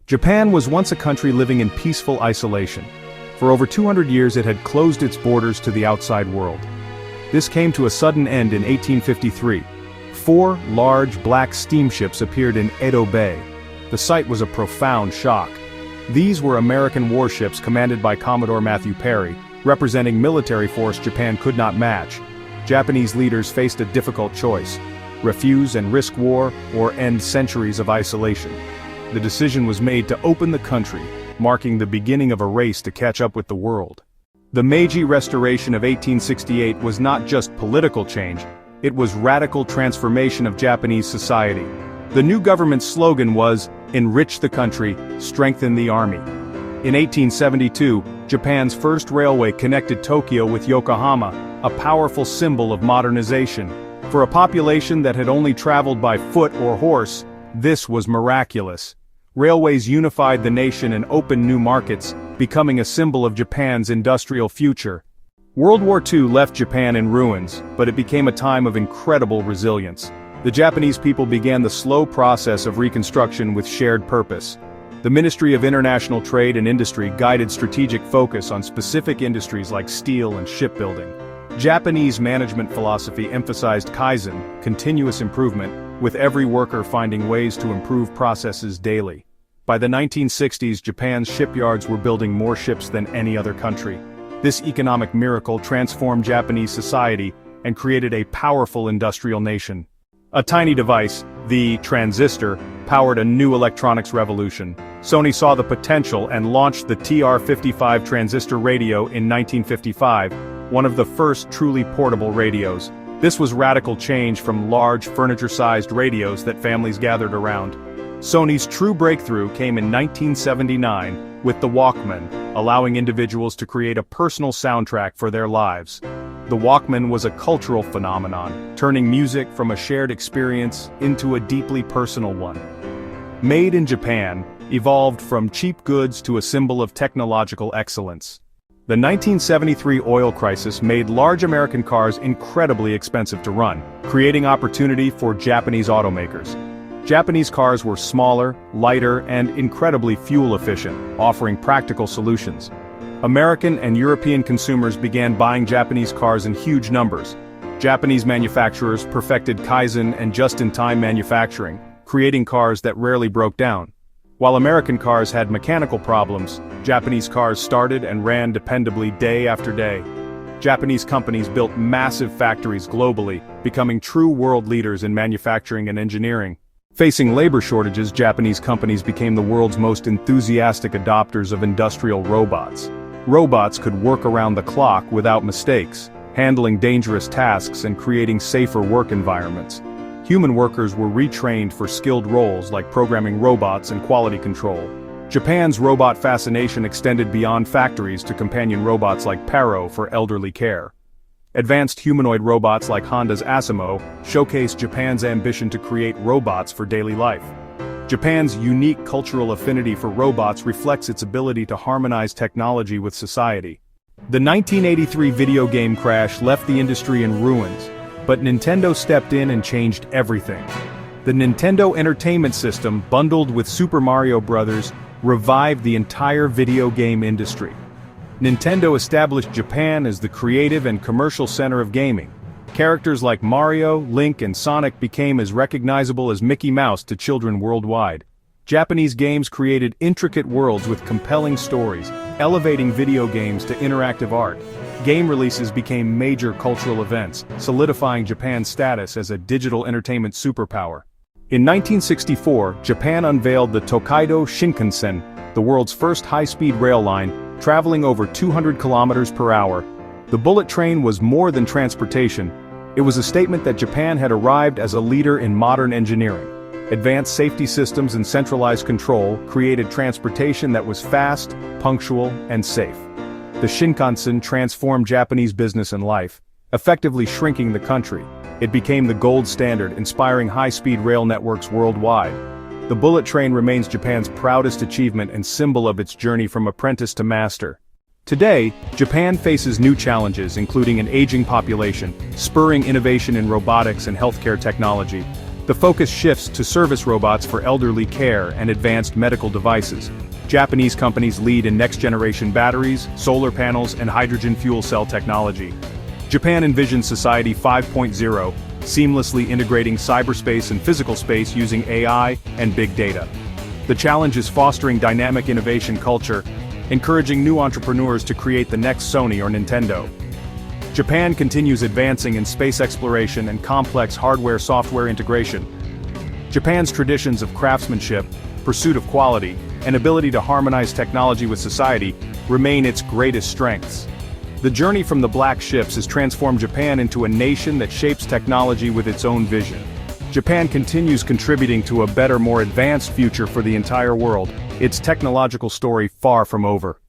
Japan was once a country living in peaceful isolation. For over 200 years it had closed its borders to the outside world. This came to a sudden end in 1853. 4 large black steamships appeared in Edo Bay. The sight was a profound shock. These were American warships commanded by Commodore Matthew Perry, representing military force Japan could not match. Japanese leaders faced a difficult choice: refuse and risk war, or end centuries of isolation. The decision was made to open the country, marking the beginning of a race to catch up with the world. The Meiji Restoration of 1868 was not just political change, it was radical transformation of Japanese society. The new government's slogan was, "Enrich the country, strengthen the army." In 1872, Japan's first railway connected Tokyo with Yokohama, a powerful symbol of modernization. For a population that had only traveled by foot or horse, this was miraculous. Railways unified the nation and opened new markets, becoming a symbol of Japan's industrial future. World War II left Japan in ruins, but it became a time of incredible resilience. The Japanese people began the slow process of reconstruction with shared purpose. The Ministry of International Trade and Industry guided strategic focus on specific industries like steel and shipbuilding. Japanese management philosophy emphasized Kaizen, continuous improvement, with every worker finding ways to improve processes daily. By the 1960s, Japan's shipyards were building more ships than any other country. This economic miracle transformed Japanese society and created a powerful industrial nation. A tiny device, the transistor, powered a new electronics revolution. Sony saw the potential and launched the TR-55 transistor radio in 1955, one of the first truly portable radios. This was radical change from large, furniture-sized radios that families gathered around. Sony's true breakthrough came in 1979 with the Walkman, allowing individuals to create a personal soundtrack for their lives. The Walkman was a cultural phenomenon, turning music from a shared experience into a deeply personal one. Made in Japan, evolved from cheap goods to a symbol of technological excellence. The 1973 oil crisis made large American cars incredibly expensive to run, creating opportunity for Japanese automakers. Japanese cars were smaller, lighter, and incredibly fuel-efficient, offering practical solutions. American and European consumers began buying Japanese cars in huge numbers. Japanese manufacturers perfected Kaizen and just-in-time manufacturing, creating cars that rarely broke down. While American cars had mechanical problems, Japanese cars started and ran dependably day after day. Japanese companies built massive factories globally, becoming true world leaders in manufacturing and engineering. Facing labor shortages, Japanese companies became the world's most enthusiastic adopters of industrial robots. Robots could work around the clock without mistakes, handling dangerous tasks and creating safer work environments. Human workers were retrained for skilled roles like programming robots and quality control. Japan's robot fascination extended beyond factories to companion robots like Paro for elderly care. Advanced humanoid robots like Honda's Asimo showcased Japan's ambition to create robots for daily life. Japan's unique cultural affinity for robots reflects its ability to harmonize technology with society. The 1983 video game crash left the industry in ruins, but Nintendo stepped in and changed everything. The Nintendo Entertainment System, bundled with Super Mario Bros., revived the entire video game industry. Nintendo established Japan as the creative and commercial center of gaming. Characters like Mario, Link, and Sonic became as recognizable as Mickey Mouse to children worldwide. Japanese games created intricate worlds with compelling stories, elevating video games to interactive art. Game releases became major cultural events, solidifying Japan's status as a digital entertainment superpower. In 1964, Japan unveiled the Tokaido Shinkansen, the world's first high-speed rail line, traveling over 200 kilometers per hour. The bullet train was more than transportation. It was a statement that Japan had arrived as a leader in modern engineering. Advanced safety systems and centralized control created transportation that was fast, punctual, and safe. The Shinkansen transformed Japanese business and life, effectively shrinking the country. It became the gold standard, inspiring high-speed rail networks worldwide. The bullet train remains Japan's proudest achievement and symbol of its journey from apprentice to master. Today, Japan faces new challenges including an aging population, spurring innovation in robotics and healthcare technology. The focus shifts to service robots for elderly care and advanced medical devices. Japanese companies lead in next-generation batteries, solar panels, and hydrogen fuel cell technology. Japan envisions Society 5.0, seamlessly integrating cyberspace and physical space using AI and big data. The challenge is fostering dynamic innovation culture, encouraging new entrepreneurs to create the next Sony or Nintendo. Japan continues advancing in space exploration and complex hardware-software integration. Japan's traditions of craftsmanship, pursuit of quality, and ability to harmonize technology with society remain its greatest strengths. The journey from the black ships has transformed Japan into a nation that shapes technology with its own vision. Japan continues contributing to a better, more advanced future for the entire world, its technological story far from over.